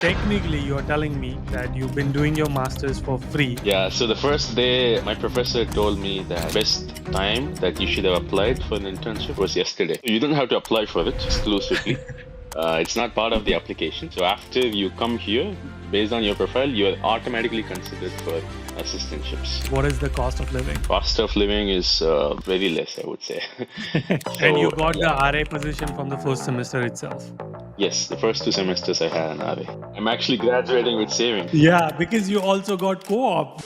technically you're telling me that you've been doing your masters for free. Yeah, so the first day, my professor told me that best time that you should have applied for an internship was yesterday. You don't have to apply for it exclusively. It's not part of the application. So after you come here, based on your profile, you're automatically considered for assistantships. What is the cost of living? Cost of living is very less, I would say. And you So got yeah, the RA position from the first semester itself. yes, the first 2 semesters I had an RA. I'm actually graduating with savings. Yeah, because you also got co-op.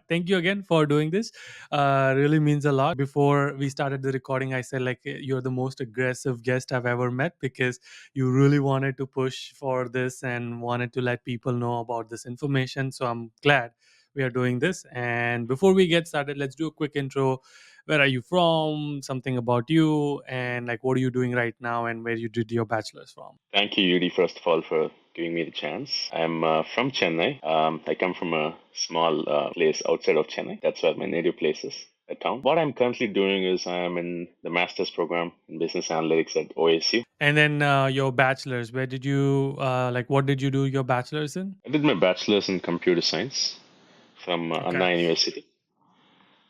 Thank you again for doing this. Really means a lot. Before we started the recording, I said like you're the most aggressive guest I've ever met because you really wanted to push for this and wanted to let people know about this information. So I'm glad we are doing this. And before we get started, let's do a quick intro. Where are you from? Something about you, and like what are you doing right now, and where you did your bachelor's from? Thank you, Yudi, first of all, for giving me the chance. I'm from Chennai. I come from a small place outside of Chennai. That's where my native place is, a town. What I'm currently doing is I'm in the master's program in business analytics at OSU. And then your bachelor's, where did you like? What did you do your bachelor's in? I did my bachelor's in computer science from Okay. Anna University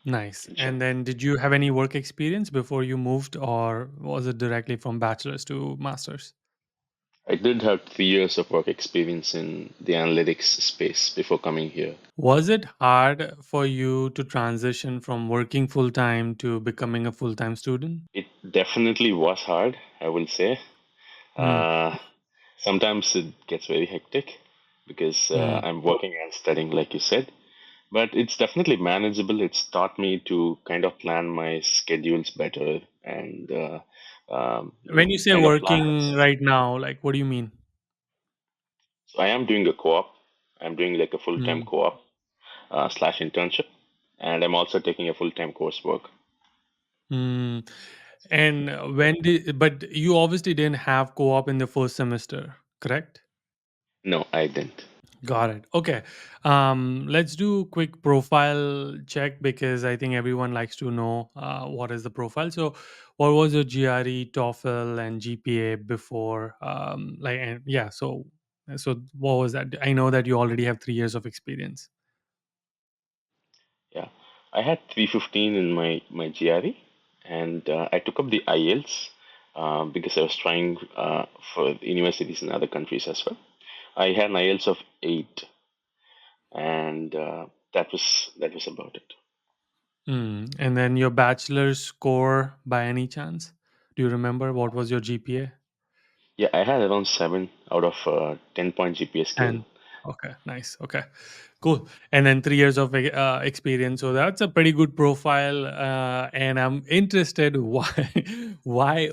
Nice. in And Chennai. then did you have any work experience before you moved, or was it directly from bachelor's to master's? I did have 3 years of work experience in the analytics space before coming here. Was it hard for you to transition from working full time to becoming a full time student? It definitely was hard, I will say. Hmm. Uh, Sometimes it gets very hectic because Hmm. I'm working and studying, like you said. But it's definitely manageable. It's taught me to kind of plan my schedules better and, When you say kind of plan. working right now, like what do you mean? So I am doing a co op. I'm doing like a full time Hmm. co op slash internship. And I'm also taking a full time coursework. Hmm. And but you obviously didn't have co op in the first semester, correct? No, I didn't. Got it. Okay. Let's do quick profile check because I think everyone likes to know what is the profile. So, what was your GRE, TOEFL, and GPA before? And yeah. So what was that? I know that you already have 3 years of experience. Yeah. I had 315 in my GRE and I took up the IELTS because I was trying for universities in other countries as well. I had an IELTS of 8 and that was about it. And then your bachelor's score by any chance? Do you remember what was your GPA? Yeah, I had around 7 out of 10-point GPA scale. And okay, nice. Okay, cool. And then 3 years of experience. So that's a pretty good profile. And I'm interested why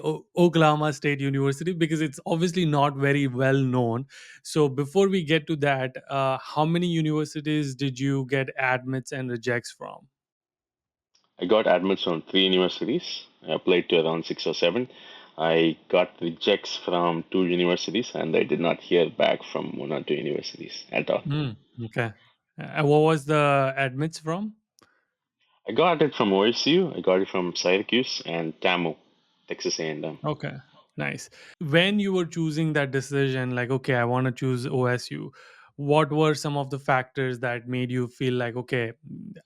Oklahoma State University, because it's obviously not very well known. So before we get to that, how many universities did you get admits and rejects from? I got admits on 3 universities. I applied to around 6 or 7. I got rejects from 2 universities, and I did not hear back from 1 or 2 universities at all. Okay. What was the admits from? I got it from OSU. I got it from Syracuse and TAMU, Texas A&M. Okay, nice. When you were choosing that decision, like, okay, I want to choose OSU, what were some of the factors that made you feel like, okay,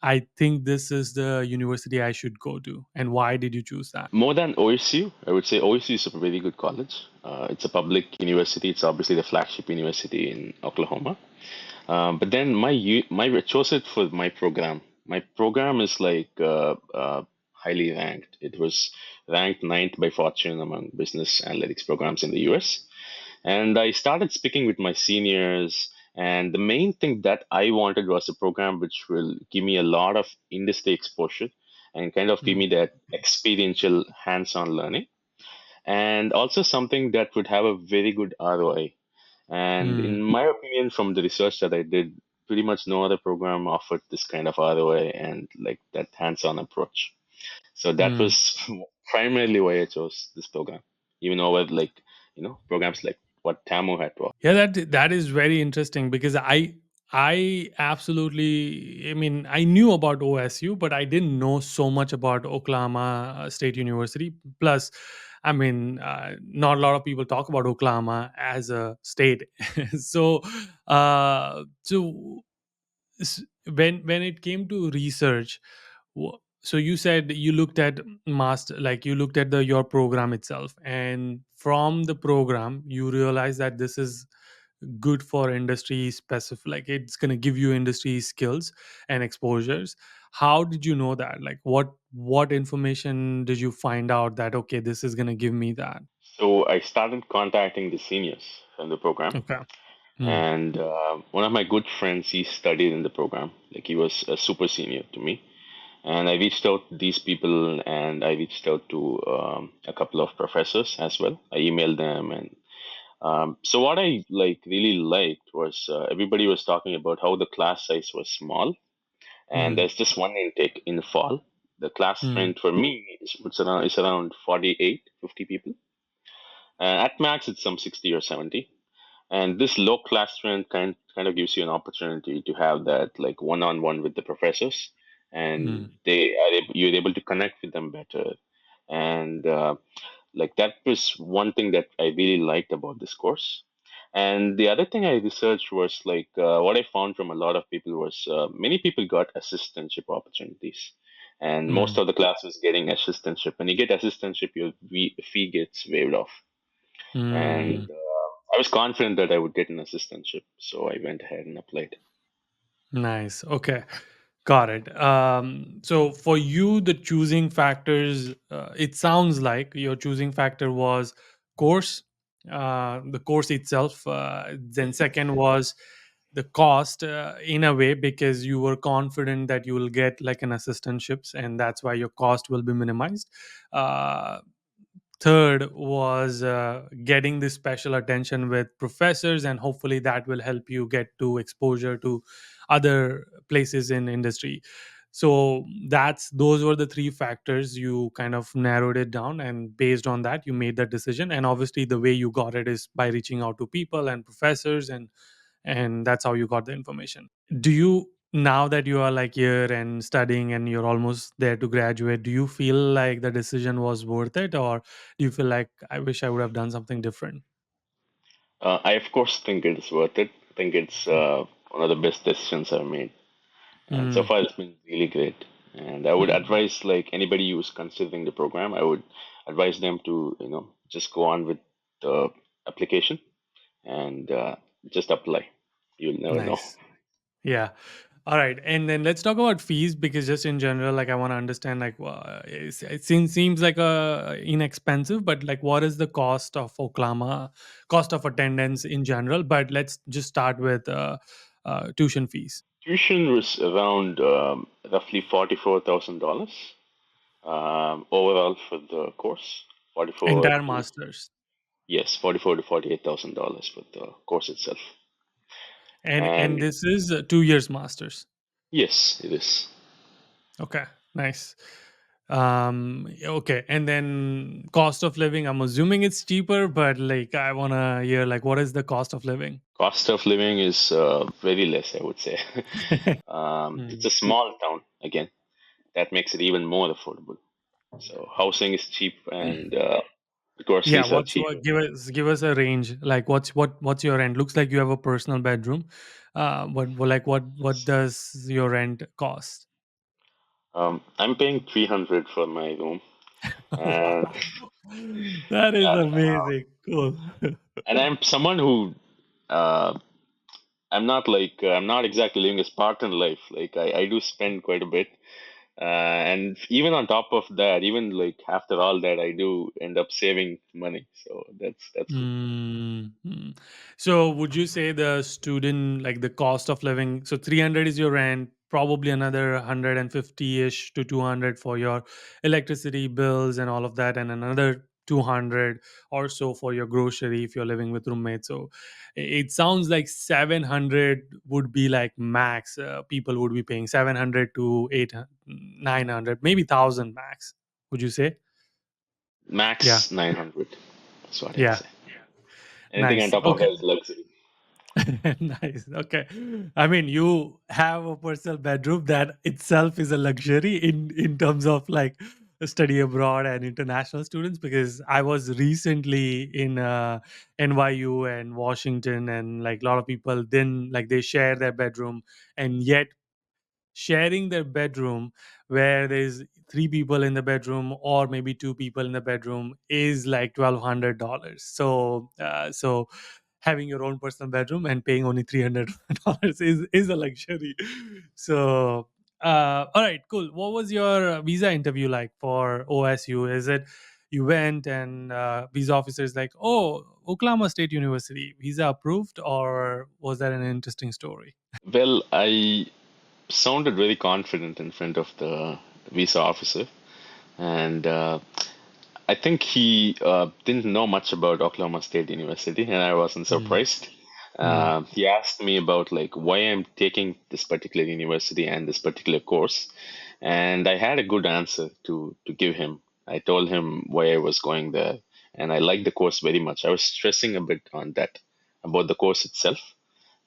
I think this is the university I should go to? And why did you choose that? More than OSU, I would say OSU is a very good college. It's a public university. It's obviously the flagship university in Oklahoma. But then I chose it for my program. My program is like highly ranked. It was ranked ninth by Fortune among business analytics programs in the US. And I started speaking with my seniors. And the main thing that I wanted was a program which will give me a lot of industry exposure and kind of give Mm, me that experiential hands on learning. And also something that would have a very good ROI. And mm, in my opinion, from the research that I did, pretty much no other program offered this kind of ROI and like that hands on approach. So that mm. was primarily why I chose this program, even over like, programs like what Tamu had to offer. Yeah, that is very interesting because I absolutely, I mean, I knew about OSU, but I didn't know so much about Oklahoma State University. Plus, I mean, not a lot of people talk about Oklahoma as a state. so, so when it came to research, so you said you looked at master, like you looked at the your program itself, and from the program you realized that this is good for industry specific, like it's going to give you industry skills and exposures. How did you know that? Like what information did you find out that okay, this is going to give me that? So I started contacting the seniors from the program, Okay. Hmm. and one of my good friends, he studied in the program. Like he was a super senior to me, and I reached out to these people, and I reached out to a couple of professors as well. I emailed them, and so what I like really liked was everybody was talking about how the class size was small, and Hmm. there's just one intake in the fall. The class Hmm. strength for me is around 48, 50 people. At max, it's some 60 or 70. And this low class strength kind of gives you an opportunity to have that like one-on-one with the professors, and Hmm. you're able to connect with them better. And like that was one thing that I really liked about this course. And the other thing I researched was like what I found from a lot of people was many people got assistantship opportunities, and most Hmm. of the class was getting assistantship. When you get assistantship, your fee gets waived off. And Hmm. I was confident that I would get an assistantship, so I went ahead and applied. Nice. Okay. Got it. So for you, the choosing factors, it sounds like your choosing factor was course, the course itself. Then second was the cost, in a way, because you were confident that you will get like an assistantships, and that's why your cost will be minimized. Uh, Third was getting this special attention with professors, and hopefully that will help you get to exposure to other places in industry. So that's those were the three factors. You kind of narrowed it down, and based on that you made that decision. And obviously the way you got it is by reaching out to people and professors, and that's how you got the information. Do you, now that you are like here and studying and you're almost there to graduate, do you feel like the decision was worth it, or do you feel like I wish I would have done something different? I of course think it's worth it. I think it's one of the best decisions I've made, and so Mm, far it's been really great. And I would mm, advise like anybody who's considering the program, I would advise them to just go on with the application and just apply. You'll never know. nice. Yeah. All right. And then let's talk about fees, because just in general, like I want to understand, like it seems like inexpensive, but like what is the cost of Oklahoma, cost of attendance in general? But let's just start with tuition fees. Tuition was around roughly $44,000 overall for the course. 44 Entire to masters. Yes, 44 to $48,000 for the course itself. And And this is 2 years masters. yes, it is. Okay, nice. Okay, and then cost of living, I'm assuming it's cheaper, but like I want to hear like what is the cost of living? Cost of living is very less, I would say. It's Hmm. a small town again. That makes it even more affordable. So housing is cheap, and Yeah, groceries are what's cheaper. what, give us a range. Like what's your rent? Looks like you have a personal bedroom. Like what does your rent cost? I'm paying 300 for my room, and Wow. That is yeah, amazing. Cool. and I'm someone who uh, I'm not exactly living a Spartan life. Like I do spend quite a bit, and even on top of that, even like after all that, I do end up saving money. So that's good. Mhm. So would you say the student, like the cost of living, so 300 is your rent, probably another 150-ish to 200 for your electricity bills and all of that, and another 200 or so for your grocery if you're living with roommates. So it sounds like 700 would be like max. People would be paying 700 to 800, 900, maybe 1,000 max. Would you say? Yeah. Max 900. That's what I'd Yeah. say. Anything on Nice. top of Okay. that is luxury. Nice. Okay. I mean, you have a personal bedroom that itself is a luxury in terms of like study abroad and international students, because I was recently in NYU and Washington, and like a lot of people then like they share their bedroom, and yet sharing their bedroom where there's three people in the bedroom or maybe two people in the bedroom is like $1,200. So having your own personal bedroom and paying only $300 is a luxury. So all right, cool. What was your visa interview like for OSU? Is it you went and visa officer is like, oh, Oklahoma State University visa approved, or was that an interesting story? Well, I sounded very confident in front of the visa officer, and I think he didn't know much about Oklahoma State University, and I wasn't Mm. surprised. Mm. He asked me about like why I'm taking this particular university and this particular course, and I had a good answer to give him. I told him why I was going there, and I liked the course very much. I was stressing a bit on that about the course itself,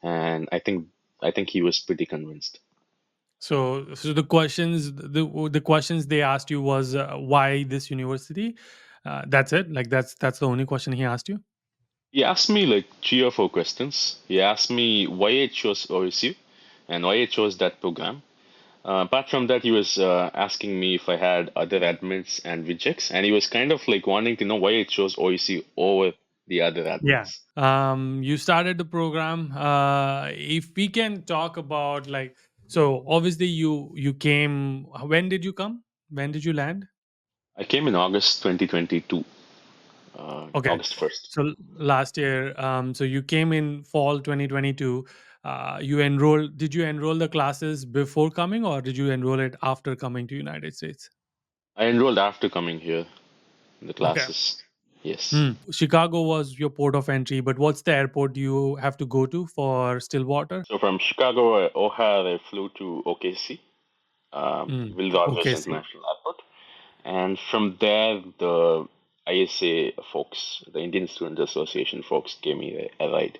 and I think he was pretty convinced. So the questions they asked you was why this university? That's it. Like that's the only question he asked you. He asked me like 3 or 4 questions. He asked me why I chose OSU and why I chose that program. Apart from that, he was asking me if I had other admits and rejects, and he was kind of like wanting to know why I chose OSU over the other Yeah. admits. You started the program. If we can talk about like, so obviously you came. When did you come? When did you land? I came in August 2022, Okay. August 1st. So last year, so you came in fall 2022. You enrolled. Did you enroll the classes before coming, or did you enroll it after coming to United States? I enrolled after coming here in the Okay. classes. Yes. Chicago was your port of entry, but what's the airport you have to go to for Stillwater? So from Chicago, O'Hare, I flew to OKC, Will Rogers Okay, see. International Airport. And from there, the ISA folks, the Indian Student Association folks, gave me a ride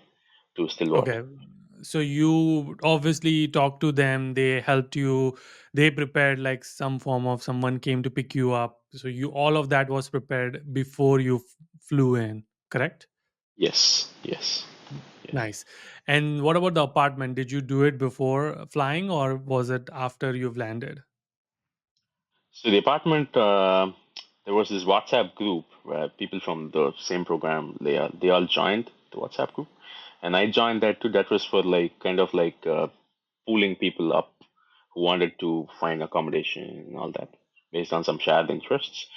to Stillwater. Okay. So you obviously talked to them, they helped you, they prepared like some form of someone came to pick you up. So you all of that was prepared before you flew in, correct? Yes, yes, yes. Nice. And what about the apartment? Did you do it before flying or was it after you've landed? So the apartment, there was this WhatsApp group where people from the same program they all joined the WhatsApp group, and I joined that too. That was for like kind of like pooling people up who wanted to find accommodation and all that based on some shared interests.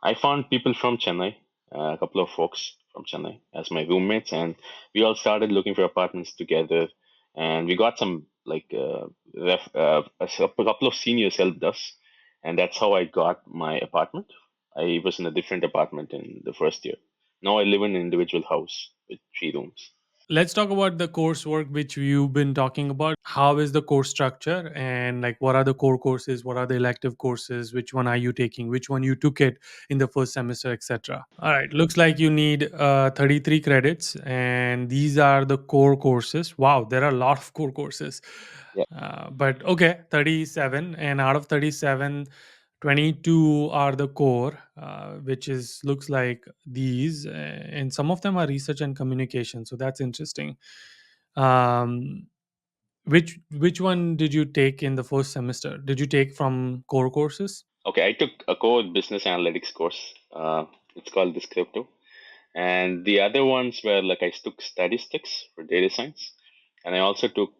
I found people from Chennai, a couple of folks from Chennai as my roommates, and we all started looking for apartments together. And we got some like a couple of seniors helped us, and that's how I got my apartment. I was in a different apartment in the first year. Now I live in an individual house with 3 rooms. Let's talk about the coursework which you've been talking about. How is the course structure, and like what are the core courses, what are the elective courses, which one are you taking, which one you took it in the first semester, etc. All right, looks like you need 33 credits, and these are the core courses. Wow, there are a lot of core courses. Yeah. But okay, 37, and out of 37, 22 are the core, which is looks like these, and some of them are research and communication. So that's interesting. Um, which one did you take in the first semester? Did you take from core courses? Okay, I took a core business analytics course. It's called Descriptive. And the other ones were like I took statistics for data science, and I also took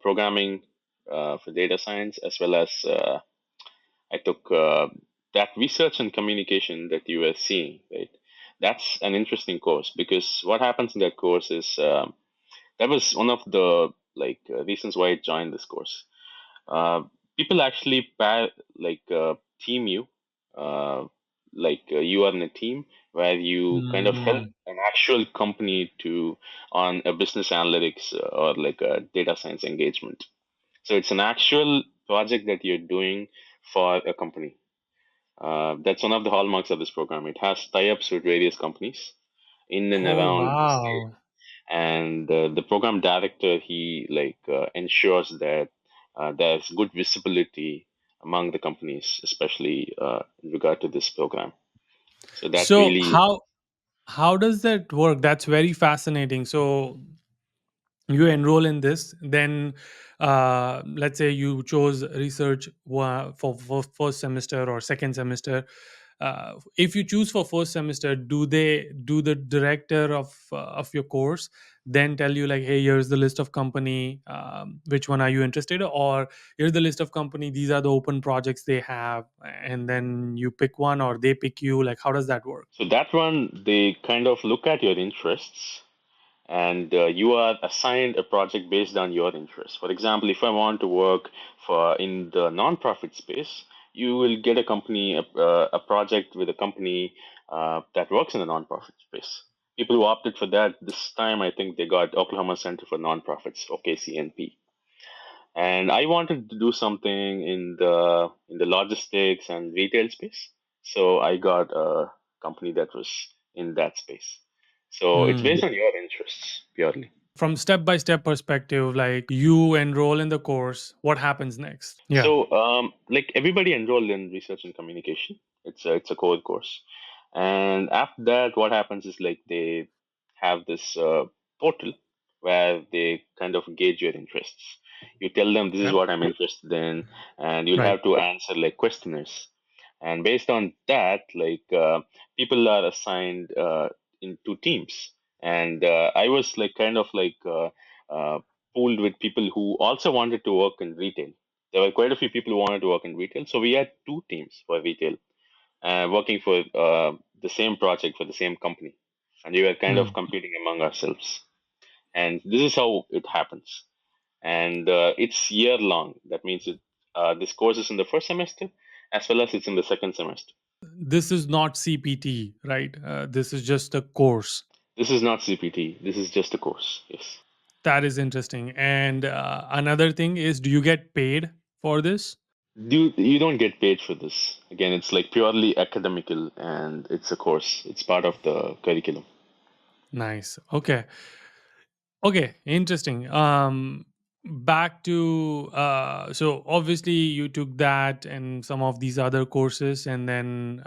programming for data science, as well as I took that research and communication that you were seeing. Right, that's an interesting course because what happens in that course is that was one of the like reasons why I joined this course. Uh, People actually team you, uh, you are in a team where you kind of help Mm. an actual company to on a business analytics or like a data science engagement. So it's an actual project that you're doing for a company. That's one of the hallmarks of this program. It has tie-ups with various companies in and Oh around the state, wow. and the program director he ensures that there's good visibility among the companies, especially in regard to this program. So that So really. how does that work? That's very fascinating. So you enroll in this, then let's say you chose research for first semester or second semester. If you choose for first semester, do the director of your course then tell you like, hey, here's the list of company, which one are you interested in? Or here's the list of company, these are the open projects they have, and then you pick one or they pick you? Like, how does that work? So that one, they kind of look at your interests, and you are assigned a project based on your interests. For example, if I want to work for in the nonprofit space, you will get a project with a company that works in the nonprofit space. People who opted for that this time, I think they got Oklahoma Center for Nonprofits, OKCNP. And I wanted to do something in the logistics and retail space, so I got a company that was in that space. So it's Hmm. based on your interests purely. From step by step perspective, like you enroll in the course, what happens next? Yeah. So, like everybody enrolled in research and communication, it's a core course, and after that, what happens is like they have this portal where they kind of gauge your interests. You tell them this is Okay. what I'm interested in, and you'll Right. have to answer like questionnaires, and based on that, like people are assigned into teams, and I was like kind of like pooled with people who also wanted to work in retail. There were quite a few people who wanted to work in retail, so we had two teams for retail, working for the same project for the same company, and we were kind Hmm. of competing among ourselves. And this is how it happens. And it's year long. That means this course is in the first semester as well as it's in the second semester. This is not CPT, right? This is just a course. This is not CPT. This is just a course. Yes. That is interesting. And another thing is, do you get paid for this? You don't get paid for this. Again, it's like purely academical, and it's a course. It's part of the curriculum. Nice. Okay. Okay, interesting. Back to so obviously you took that and some of these other courses, and then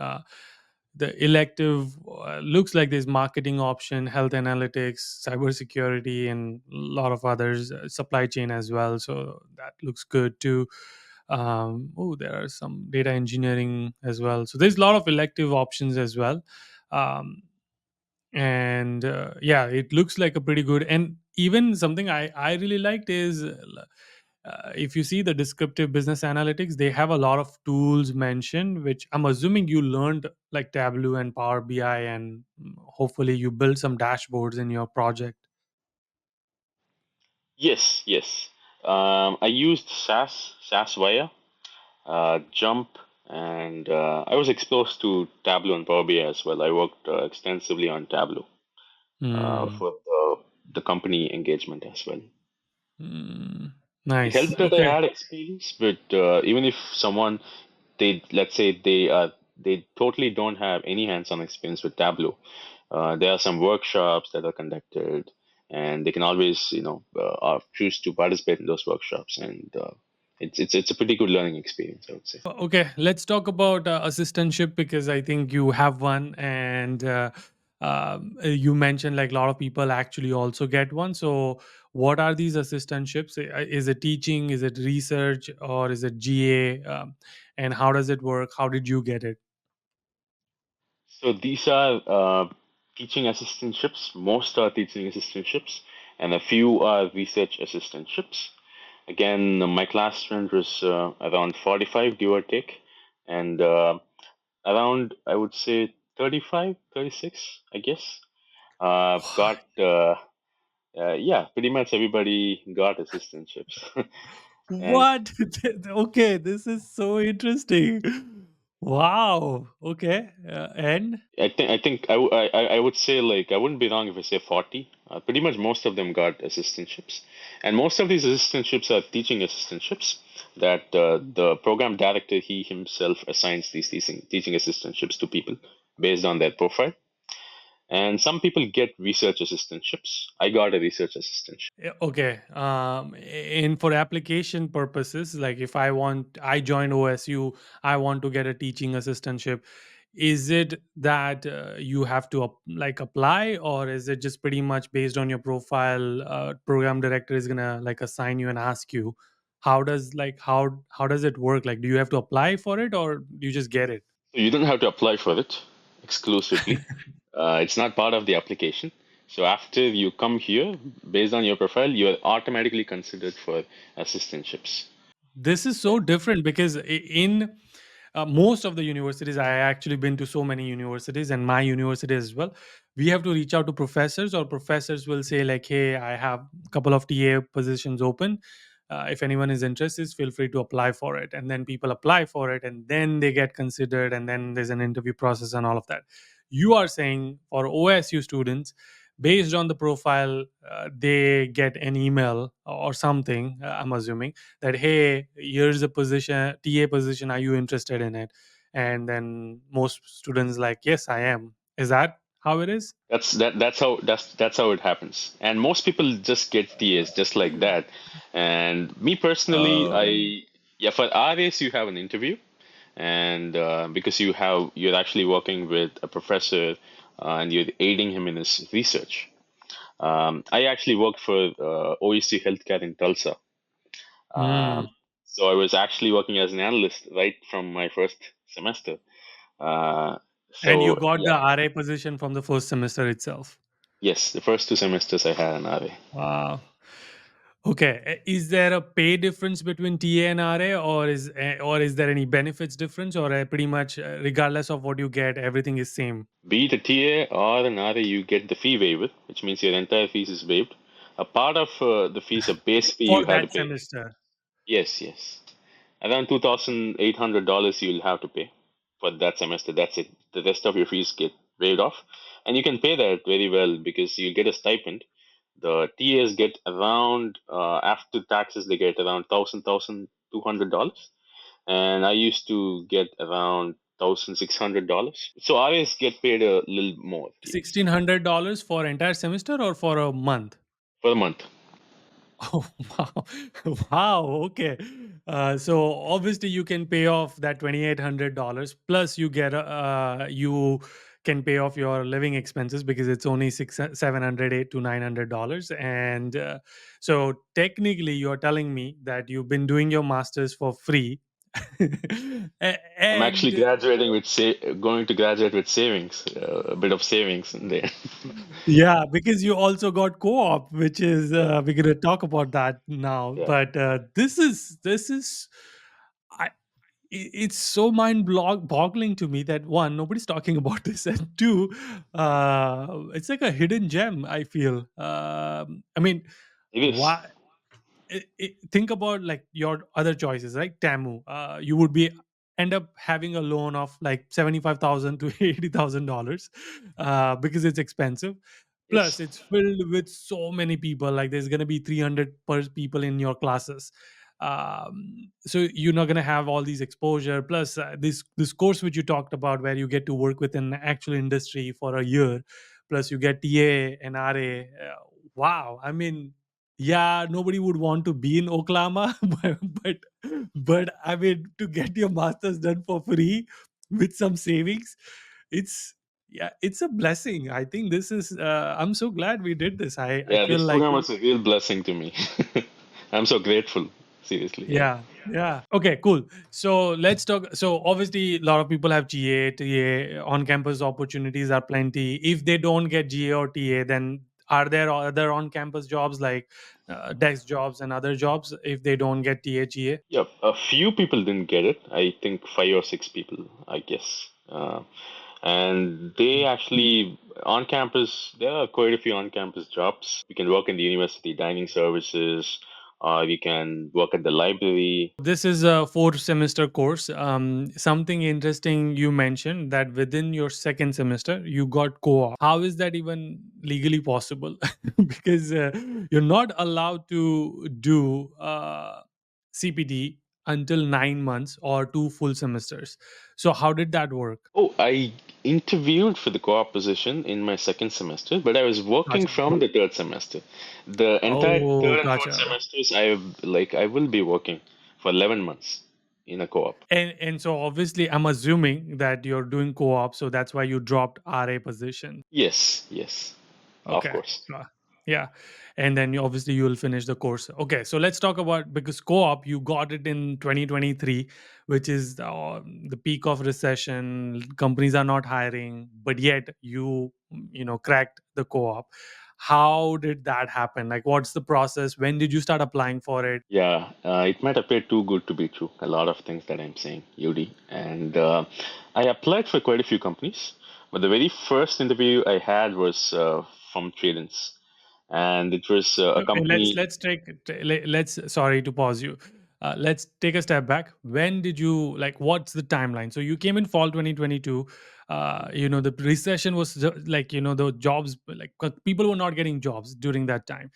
the elective looks like there's marketing option, health analytics, cybersecurity, and a lot of others, supply chain as well. So that looks good too. Oh, there are some data engineering as well. So there's a lot of elective options as well. Um, and yeah, it looks like a pretty good. And even something I really liked is if you see the descriptive business analytics, they have a lot of tools mentioned, which I'm assuming you learned, like Tableau and Power BI, and hopefully you build some dashboards in your project. Yes, yes. I used SAS Via, Jump, and I was exposed to Tableau and Power BI as well. I worked extensively on Tableau Hmm. for the company engagement as well. Hmm. It Nice. helped that I Okay. had experience, but even if someone, they let's say they totally don't have any hands-on experience with Tableau, there are some workshops that are conducted, and they can always choose to participate in those workshops, and it's a pretty good learning experience, I would say. Okay, let's talk about assistantship, because I think you have one, and you mentioned like a lot of people actually also get one. So, what are these assistantships? Is it teaching? Is it research? Or is it GA? And how does it work? How did you get it? So these are teaching assistantships. Most are teaching assistantships, and a few are research assistantships. Again, my class strength was around 45, give or take, and around, I would say, 35, 36, I guess. What? Got, yeah, pretty much everybody got assistantships. And What? Okay, this is so interesting. Wow. Okay, and I would say, like, I wouldn't be wrong if I say 40. Pretty much most of them got assistantships, and most of these assistantships are teaching assistantships that the program director, he himself assigns these teaching assistantships to people based on their profile. And some people get research assistantships. I got a research assistantship. Okay. In for application purposes, like if I joined OSU, I want to get a teaching assistantship. Is it that you have to like apply, or is it just pretty much based on your profile? Program director is gonna like assign you and ask you. How does it work? Like, do you have to apply for it, or do you just get it? So you don't have to apply for it exclusively. It's not part of the application. So after you come here, based on your profile, you are automatically considered for assistantships. This is so different because in most of the universities, I actually been to so many universities, and my university as well, we have to reach out to professors, or professors will say like, hey, I have a couple of TA positions open. If anyone is interested, feel free to apply for it. And then people apply for it, and then they get considered, and then there's an interview process and all of that. You are saying for OSU students, based on the profile, they get an email or something, I'm assuming, that hey, here's a position, TA position, are you interested in it? And then most students like, yes, I am. Is that how it is? That's how it happens. And most people just get TAs just like that. And me personally, Oh. yeah, for RAs you have an interview, and because you're actually working with a professor, and you're aiding him in his research. I actually worked for OEC Healthcare in Tulsa. Hmm. Um, so I was actually working as an analyst right from my first semester. Uh, And you so got the yeah, RA position from the first semester itself. yes, the first 2 semesters I had an RA. Wow. Okay. Is there a pay difference between TA and RA, or is there any benefits difference, or pretty much regardless of what you get, everything is same Be it a TA or an RA, you get the fee waiver, which means your entire fees is waived. A part of the fees, a base fee for you have to that pay. semester? Yes, yes. Around $2,800 you'll have to pay for that semester. That's it. The rest of your fees get waived off. And you can pay that very well because you get a stipend. The TAs get around, after taxes, they get around $1,200. And I used to get around $1,600. So RAs get paid a little more, TAs, $1,600 for entire semester or for a month? for a month. Oh, wow. Wow, okay. So obviously you can pay off that $2,800, plus you can pay off your living expenses because it's only 700, 8 to $900. And so technically you're telling me that you've been doing your masters for free. I'm actually And going to graduate with savings, a bit of savings in there. yeah, because you also got co-op, which is Yeah, we're gonna talk about that now. yeah. But this is it's so boggling to me that one, nobody's talking about this, and two, it's like a hidden gem. I feel. I mean, It is. why? Think about like your other choices, right? Tamu, you would be end up having a loan of like 75,000 to $80,000 because it's expensive. Plus, Yes. it's filled with so many people. Like there's gonna be 300 per people in your classes. So you're not gonna have all these exposure. Plus, this course which you talked about, where you get to work with an actual industry for a year. Plus, you get TA and RA. Wow, I mean, yeah, nobody would want to be in Oklahoma, but I mean, to get your masters done for free with some savings, it's yeah, it's a blessing. I think this is. I'm so glad we did this. I Yeah, feel this like program was a real blessing to me. I'm so grateful. Seriously, yeah. yeah, yeah. Okay, cool. So let's talk. So obviously, a lot of people have GA, TA, on-campus opportunities are plenty. If they don't get GA or TA, then are there other on-campus jobs like desk jobs and other jobs if they don't get TA, GA? Yeah, a few people didn't get it. I think 5 or 6 people, I guess. And they actually, on campus, there are quite a few on campus jobs. You can work in the university dining services, or you can work at the library. This is a 4 semester course. Something interesting you mentioned that within your second semester you got co-op. How is that even legally possible? Because you're not allowed to do CPD until 9 months or 2 full semesters. So how did that work? Oh, I interviewed for the co-op position in my second semester, but I was working Gotcha. from the third semester. The entire Oh, third and fourth gotcha. semesters, I will be working for 11 months in a co-op. And so obviously I'm assuming that you're doing co-op, so that's why you dropped RA position. Yes, yes, of Okay. course. Uh, Yeah. And then obviously you will finish the course. Okay. So let's talk about, because co-op, you got it in 2023, which is the peak of recession. Companies are not hiring, but yet you cracked the co-op. How did that happen? Like, what's the process? When did you start applying for it? Yeah, it might appear too good to be true. A lot of things that I'm saying, Yudi. And I applied for quite a few companies, but the very first interview I had was from Tradens, and it was a Okay, let's company. let's take let's sorry to pause you. Let's take a step back. When did you, like, what's the timeline? So you came in fall 2022. The recession was like, the jobs, like, people were not getting jobs during that time.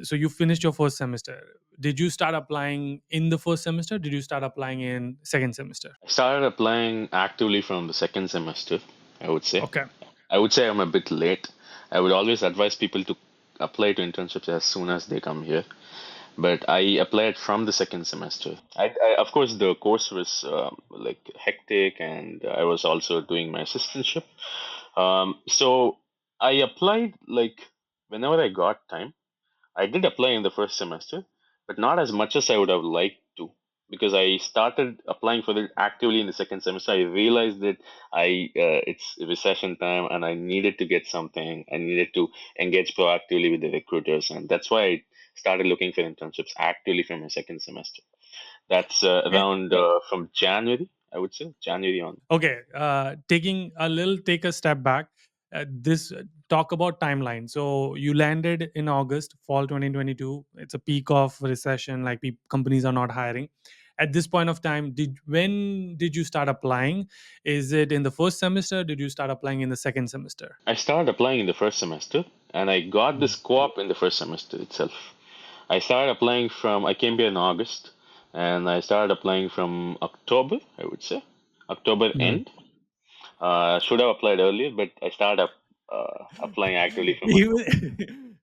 So you finished your first semester. Did you start applying in the first semester? Did you start applying in second semester? I started applying actively from the second semester, I would say. Okay. I would say I'm a bit late. I would always advise people to apply to internships as soon as they come here. But I applied from the second semester. Of course, the course was like hectic, and I was also doing my assistantship. So I applied like whenever I got time. I did apply in the first semester, but not as much as I would have liked to, because I started applying for it actively in the second semester. I realized that it's recession time and I needed to get something. I needed to engage proactively with the recruiters, and that's why I started looking for internships actively from my second semester. That's around from January, I would say January on. Okay, take a step back. This Talk about timeline. So you landed in August, fall 2022. It's a peak of recession. Like, companies are not hiring. At this point of time, when did you start applying? Is it in the first semester? Did you start applying in the second semester? I started applying in the first semester, and I got Mm. this co-op in the first semester itself. I started applying from, I came here in August, and I started applying from October, I would say, October Mm. end. Should have applied earlier, but I started applying actively from October.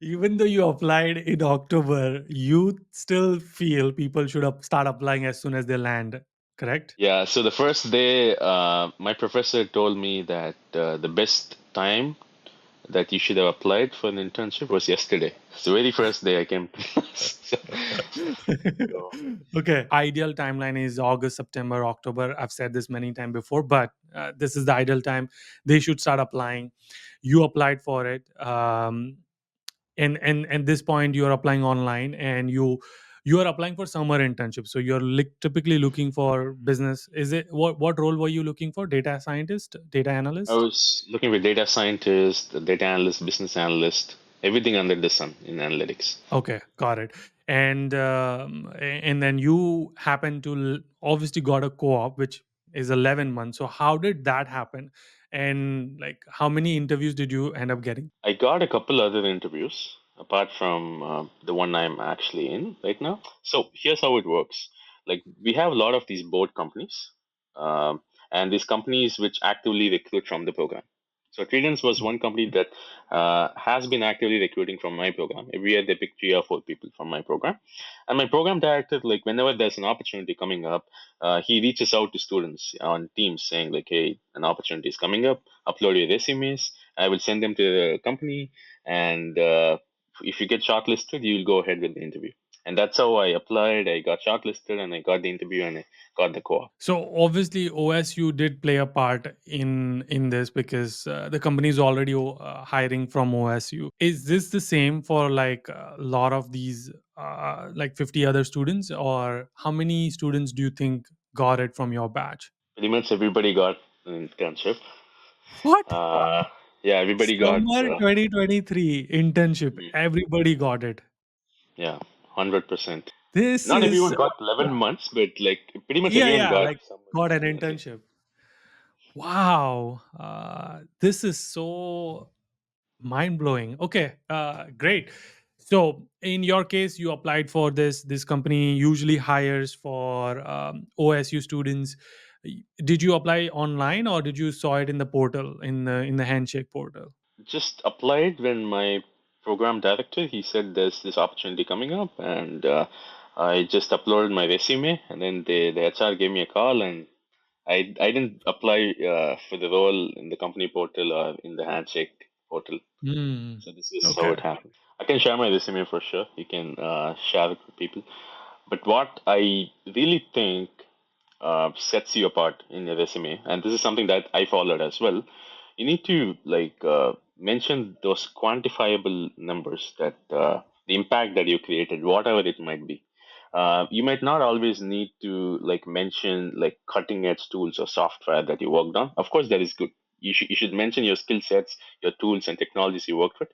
Even though you applied in October, you still feel people should start applying as soon as they land. Correct? Yeah, so the first day, my professor told me that the best time that you should have applied for an internship was yesterday. It's the very first day I came to class. So, Okay. Ideal timeline is August, September, October. I've said this many times before, but this is the ideal time. They should start applying. You applied for it. And at this point you are applying online, and you are applying for summer internship. So you're typically looking for business. Is it, what role were you looking for? Data scientist, data I analyst? was looking for data scientist, data analyst, business analyst, everything under the sun in analytics. Okay, got it. And then you happen to obviously got a co-op, which is 11 months. So how did that happen? And, like, how many interviews did you end up getting? I got a couple other interviews apart from the one I'm actually in right now. So here's how it works. Like we have a lot of these board companies, and these companies which actively recruit from the program. So Tridents was one company that has been actively recruiting from my program. Every year they pick 3 or 4 people from my program, and my program director, like whenever there's an opportunity coming up, he reaches out to students on teams saying like, "Hey, an opportunity is coming up. Upload your resumes." I will send them to the company, and if you get shortlisted, you'll go ahead with the interview. And that's how I applied. I got shortlisted, and I got the interview, and I got the co-op. So obviously OSU did play a part in this, because the company is already hiring from OSU. Is this the same for, like, a lot of these, like, 50 other students, or how many students do you think got it from your batch? Pretty much everybody got an internship. What? Uh, yeah, everybody got. Summer 2023 internship. Mhm. Everybody got it. Yeah, 100%. This Not is, everyone got 11 months, but like pretty much yeah, everyone yeah, got like, some got an internship. internship. Wow. This is so mind blowing. Okay, great. So in your case, you applied for this company usually hires for OSU students. Did you apply online or did you saw it in the portal, in the handshake portal? Just applied when my program director he said there's this opportunity coming up, and I just uploaded my resume, and then the HR gave me a call, and I didn't apply for the role in the company portal or in the handshake portal. Hmm. So this is how Okay. it happened. I can share my resume for sure. You can share it with people. But what I really think sets you apart in your resume, and this is something that I followed as well. You need to mention those quantifiable numbers, that the impact that you created, whatever it might be. You might not always need to mention cutting edge tools or software that you worked on. Of course, that is good. You should mention your skill sets, your tools and technologies you worked with.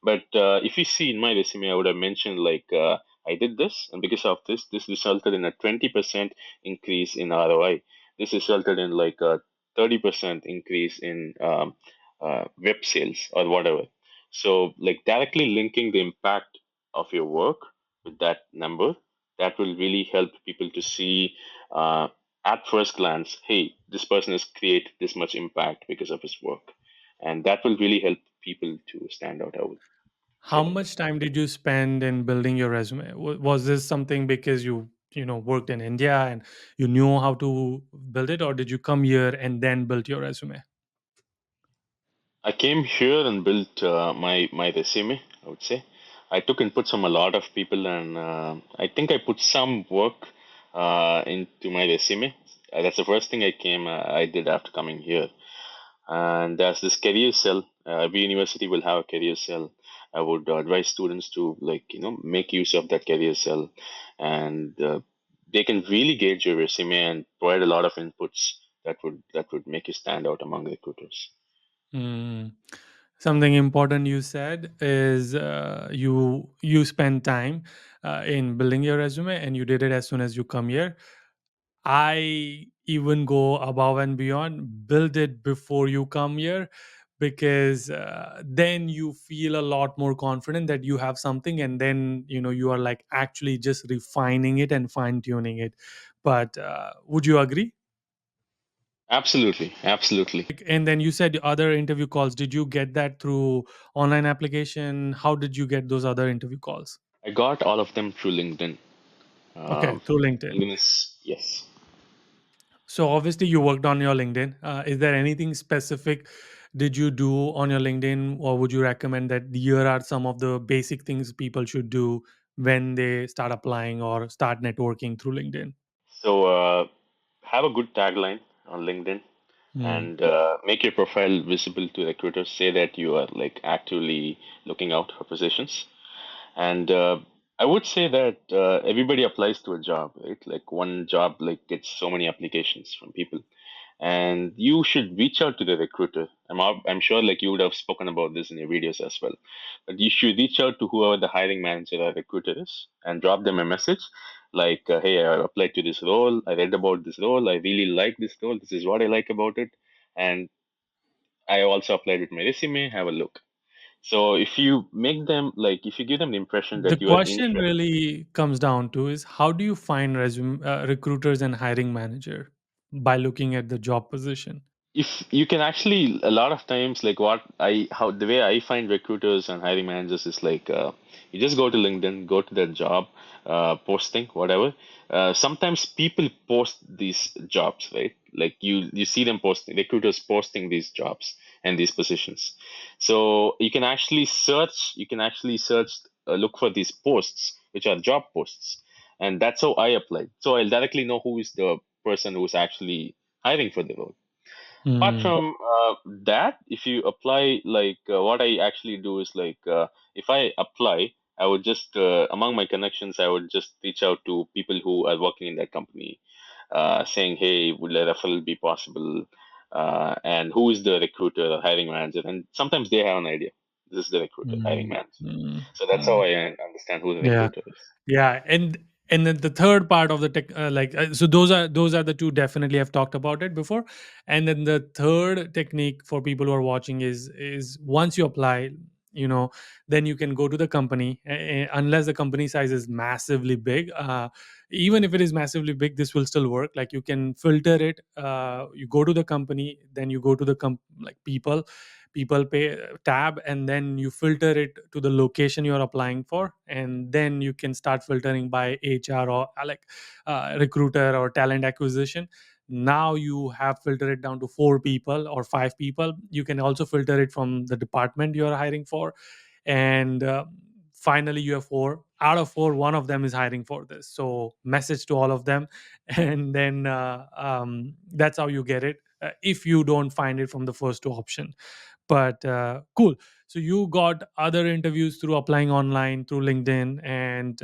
But if you see in my resume, I would have mentioned I did this, and because of this, this resulted in a 20% increase in ROI. This resulted in like a 30% increase in web sales or whatever. So, like directly linking the impact of your work with that number, that will really help people to see uh, at first glance, hey, this person has created this much impact because of his work. And that will really help people to stand out, I would How say. much time did you spend in building your resume? Was this something because you worked in India and you knew how to build it, or did you come here and then build your resume? I came here and built my resume. I would say I took inputs from a lot of people, and I think I put some work into my resume. That's the first thing I did after coming here. And there's this career cell. Every university will have a career cell. I would advise students to make use of that career cell, and they can really gauge your resume and provide a lot of inputs that would make you stand out among recruiters. Hmm. Something important you said is you spend time in building your resume, and you did it as soon as you come here. I even go above and beyond, build it before you come here, because then you feel a lot more confident that you have something, and then you are like actually just refining it and fine tuning it. But would you agree? Absolutely, absolutely. And then you said other interview calls. Did you get that through online application? How did you get those other interview calls? I got all of them through LinkedIn. Okay, Um, through LinkedIn. LinkedIn is yes. So obviously you worked on your LinkedIn. Is there anything specific did you do on your LinkedIn, or would you recommend that here are some of the basic things people should do when they start applying or start networking through LinkedIn? So have a good tagline on LinkedIn, Hmm. and make your profile visible to recruiters. Say that you are actively looking out for positions. And I would say that everybody applies to a job, right? Like one job gets so many applications from people, and you should reach out to the recruiter. I'm sure you would have spoken about this in your videos as well, but you should reach out to whoever the hiring manager or recruiter is and drop them a message hey, I applied to this role, I read about this role, I really like this role, this is what I like about it, and I also applied with my resume, have a look. So if you make them if you give them the impression The that you are question interested. really comes down to is how do you find resume recruiters and hiring manager by looking at the job position? If you can actually, a lot of times, what I how the way I find recruiters and hiring managers is you just go to LinkedIn, go to their job posting, whatever. Sometimes people post these jobs, right? Like you see them posting, recruiters posting these jobs and these positions. So you can actually search, look for these posts which are job posts, and that's how I applied. So I'll directly know who is the person who's actually hiring for the role. Apart Hmm. from that, if you apply, what I actually do is if I apply, I would just among my connections, I would just reach out to people who are working in that company, saying, "Hey, would a referral be possible?" And who is the recruiter or hiring manager? And sometimes they have an idea. This is the recruiter, hiring Hmm. manager. Hmm. So that's Hmm. how I understand who the Yeah. recruiter is. Yeah, and then the third part of the tech, so those are the two definitely I've talked about it before, and then the third technique for people who are watching is once you apply. then you can go to the company, unless the company size is massively big. Even if it is massively big, this will still work. Like, you can filter it. You go to the company, then you go to the like people pay tab, and then you filter it to the location you're applying for, and then you can start filtering by HR, or like recruiter or talent acquisition. Now you have filtered it down to 4 people or 5 people. You can also filter it from the department you're hiring for, and finally you have 4 out of 4, one of them is hiring for this, so message to all of them. And then that's how you get it, if you don't find it from the first 2 option. But cool. So you got other interviews through applying online through LinkedIn, and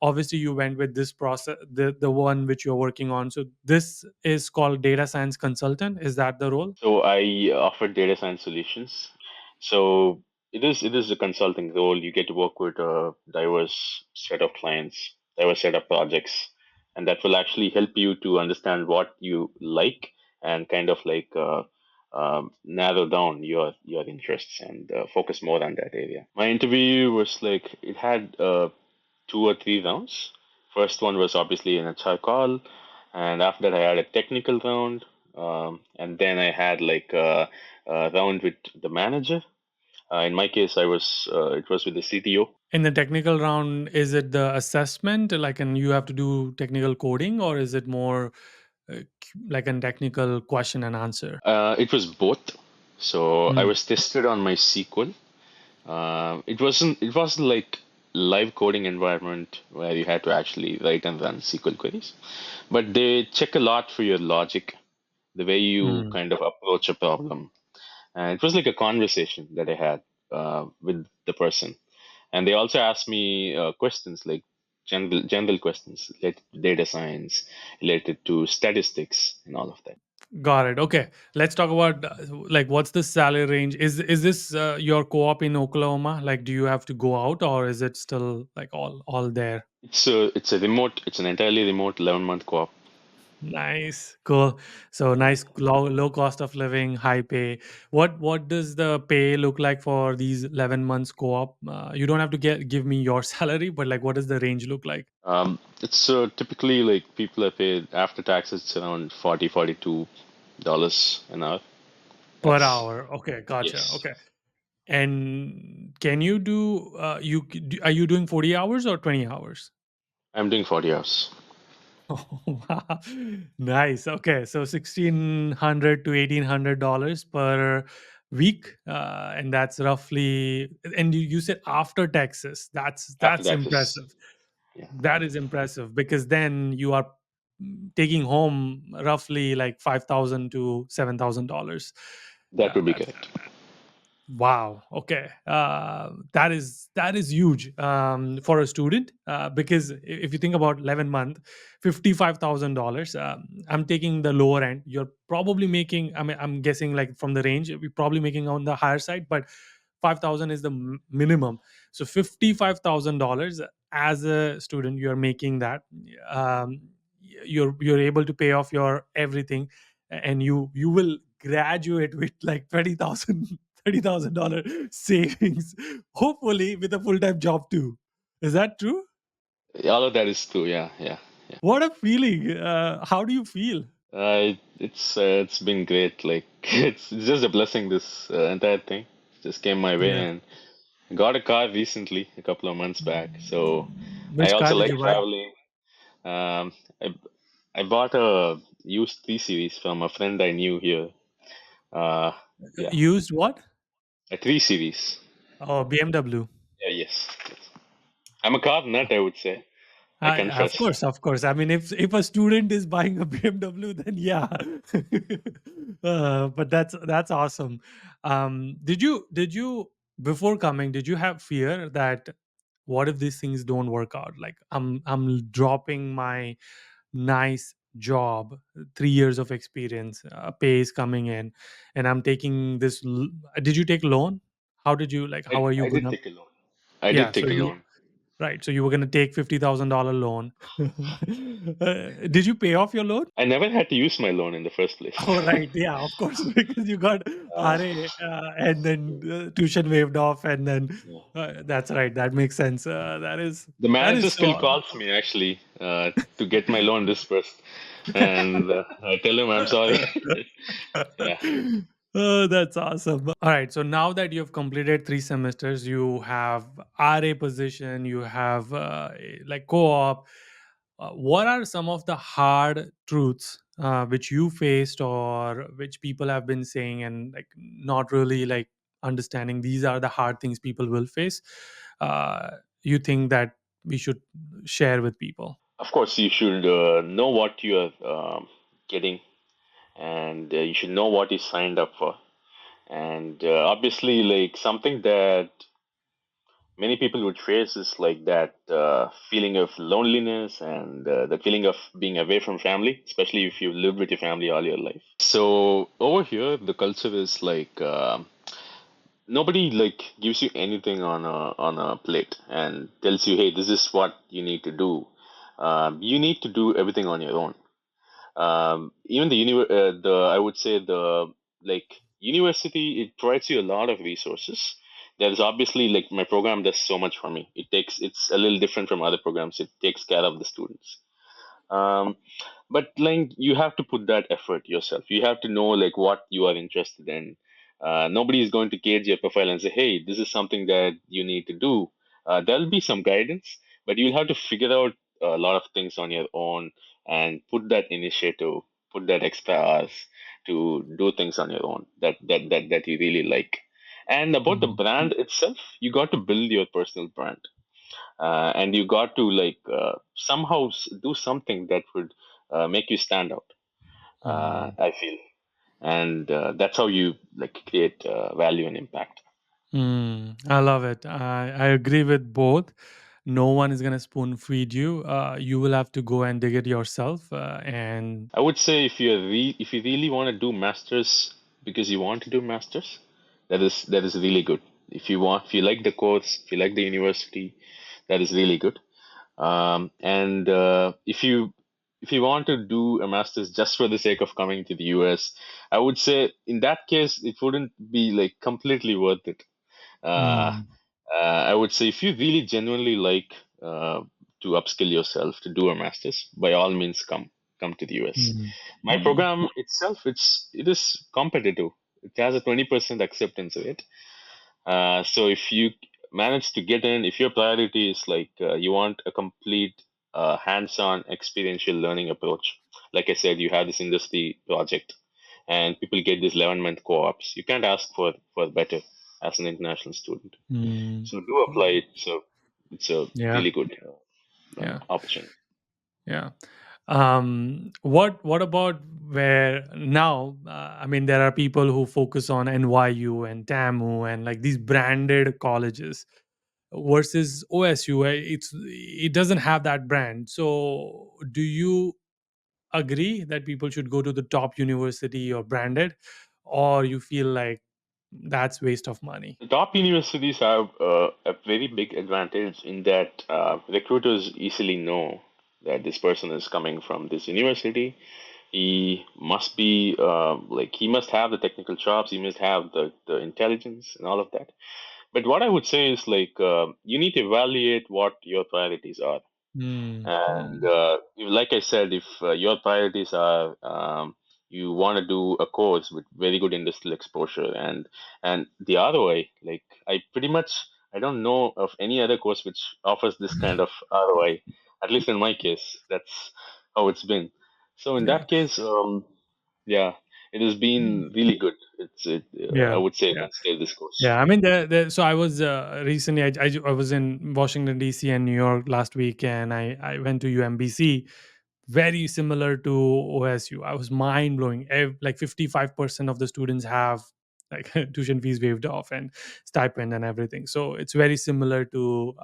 obviously you went with this process, the one which you're working on. So this is called data science consultant. Is that the role? So I offer data science solutions. So it is a consulting role. You get to work with a diverse set of clients, diverse set of projects, and that will actually help you to understand what you like and kind of like narrow down your interests and focus more on that area. My interview was like it had 2 or 3 rounds. First one was obviously an HR call, and after that I had a technical round, and then I had like a round with the manager. In my case, it was with the CTO. In the technical round, is it the assessment, like, and you have to do technical coding, or is it more like a technical question and answer? It was both. So I Hmm. was tested on my SQL. It wasn't like live coding environment where you had to actually write and run SQL queries, but they check a lot for your logic, the way you Hmm. kind of approach a problem. And it was like a conversation that I had with the person. And they also asked me questions like general questions related to data science, related to statistics, and all of that. Got it. Okay, let's talk about like, what's the salary range? Is this your co-op in Oklahoma? Like, do you have to go out, or is it still like all there? It's an entirely remote 11-month co-op. Nice, cool. So nice, low cost of living, high pay. What does the pay look like for these 11 months co-op? You don't have to give me your salary, but like, what does the range look like It's typically like people are paid after taxes. It's around 42 dollars an hour. per That's hour? Okay, gotcha. yes. Okay, and can you do are you doing 40 hours or 20 hours? I'm doing 40 hours. Oh, wow. Nice. Okay, so 1,600 to $1,800 per week, and that's roughly. And you said after taxes. After That's taxes, impressive. yeah, That is impressive, because then you are taking home roughly like $5,000 to $7,000. that would be That's correct. Wow. Okay. That is huge for a student, because if you think about 11 month, $55,000. I'm taking the lower end. You're probably making. I mean, I'm guessing like from the range, we're probably making on the higher side, but 5,000 is the minimum. So $55,000 as a student, you're making that. Um, you're able to pay off your everything, and you will graduate with like 20,000 $30,000 savings, hopefully with a full time job too. Is that true? All of that is true. Yeah, yeah, yeah. What a feeling! How do you feel? It's been great. Like it's just a blessing. This entire thing just came my way, Yeah. and I got a car recently, a couple of months back. So I Which car also did like you buy? traveling. Um, I I bought a used 3 Series from a friend I knew here. Yeah, Used what? a 3 Series. Oh, BMW. Yeah, yes, yes. I'm a car nut, I would say. I Of confess. course, of course. I mean, if a student is buying a BMW, then yeah. But that's awesome. Did you before coming? Did you have fear that what if these things don't work out? Like, I'm dropping my nice job, 3 years of experience, pay is coming in, and I'm taking this. Did you take loan? How did you like? How are you I did gonna? take a loan. I Yeah. did So take a you loan. Right. So you were going to take $50,000 loan. Did you pay off your loan? I never had to use my loan in the first place. Oh, right. Yeah, of course, because you got uh, RA and then tuition waived off, and then yeah. that's right. That makes sense. The That manager is still so. calls me actually to get my loan disbursed, and I tell him I'm sorry. Yeah. Oh, that's awesome. All right. So now that you've completed 3 semesters, you have RA position, you have like co-op. What are some of the hard truths which you faced or which people have been saying and like not really like understanding? These are the hard things people will face. You think that we should share with people? Of course, you should know what you are getting, and you should know what you signed up for. And obviously, like something that many people would face is like that feeling of loneliness and the feeling of being away from family, especially if you lived with your family all your life. So over here, the culture is like nobody like gives you anything on a plate and tells you, hey, this is what you need to do. You need to do everything on your own. Even the I would say the like university, it provides you a lot of resources. There is obviously like my program does so much for me. It's a little different from other programs. It takes care of the students. um, but like you have to put that effort yourself. You have to know like what you are interested in. Nobody is going to gauge your profile and say, hey, this is something that you need to do. There'll be some guidance, but you'll have to figure out a lot of things on your own and put that initiative, put that extra hours to do things on your own that you really like. And about the Mhm. brand itself, you got to build your personal brand, and you got to like somehow do something that would make you stand out. Mhm. I feel, and that's how you like create value and impact. I love it. I agree with both. No one is going to spoon feed you. You will have to go and dig it yourself. And I would say if you really want to do masters because you want to do masters, that is really good. If you like the course, if you like the university, that is really good. And if you want to do a master's just for the sake of coming to the US, I would say in that case it wouldn't be like completely worth it. Uh, mm, I would say if you really genuinely like to upskill yourself to do a master's, by all means come to the US. mm, My mm, program itself, it is competitive. It has a 20% acceptance rate. So if you manage to get in, if your priority is like you want a complete hands-on experiential learning approach, like I said, you have this industry project, and people get these 11-month co-ops. You can't ask for better as an international student. mm. So do apply. It's a Yeah, really good yeah, option. yeah. What about where now? I mean, there are people who focus on NYU and TAMU and like these branded colleges versus OSU. It doesn't have that brand. So, do you agree that people should go to the top university or branded, or you feel like that's waste of money? The top universities have a very big advantage in that recruiters easily know that this person is coming from this university. He must be like he must have the technical chops. He must have the intelligence and all of that. But what I would say is like you need to evaluate what your priorities are. Mm, And mm, like I said, if your priorities are you want to do a course with very good industrial exposure and the ROI, like I don't know of any other course which offers this kind of ROI. At least in my case, that's how it's been. So in yeah. that case, yeah, it has Mm, been really good. I yeah. would say Yeah. let's stay this course. Yeah, I mean, so I was recently. I was in Washington D.C. and New York last week, and I went to UMBC. Very similar to OSU. I was mind blowing. Like 55% of the students have like tuition fees waived off and stipend and everything. So it's very similar to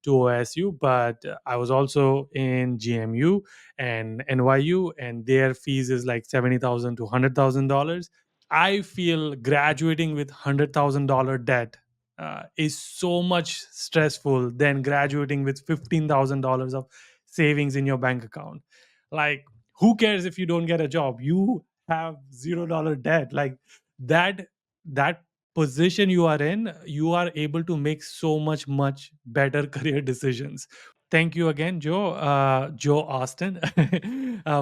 OSU. But I was also in GMU and NYU, and their fees is like $70,000 to $100,000. I feel graduating with $100,000 debt. is so much stressful than graduating with $15,000 of savings in your bank account. Like, who cares if you don't get a job? You have $0 debt. Like that position you are in, you are able to make so much better career decisions. Thank you again, Joe Austin,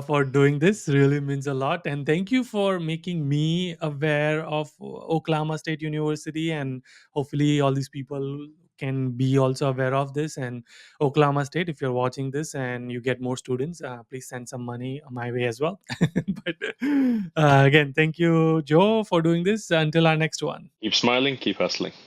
for doing this. Really means a lot. And thank you for making me aware of Oklahoma State University. And hopefully, all these people can be also aware of this. And Oklahoma State, if you're watching this and you get more students, please send some money my way as well. But again, thank you, Joe, for doing this. Until our next one. Keep smiling, keep hustling.